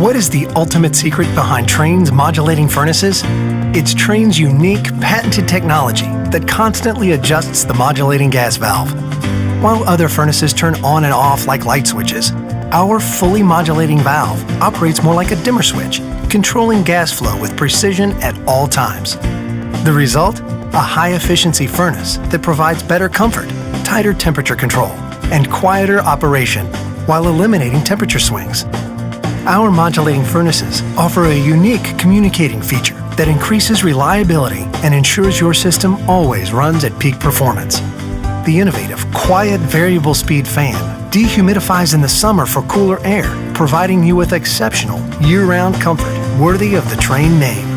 What is the ultimate secret behind Trane's modulating furnaces? It's Trane's unique, patented technology that constantly adjusts the modulating gas valve. While other furnaces turn on and off like light switches, our fully modulating valve operates more like a dimmer switch, controlling gas flow with precision at all times. The result? A high-efficiency furnace that provides better comfort, tighter temperature control, and quieter operation while eliminating temperature swings. Our modulating furnaces offer a unique communicating feature that increases reliability and ensures your system always runs at peak performance. The innovative, quiet variable speed fan dehumidifies in the summer for cooler air, providing you with exceptional year-round comfort worthy of the Trane name.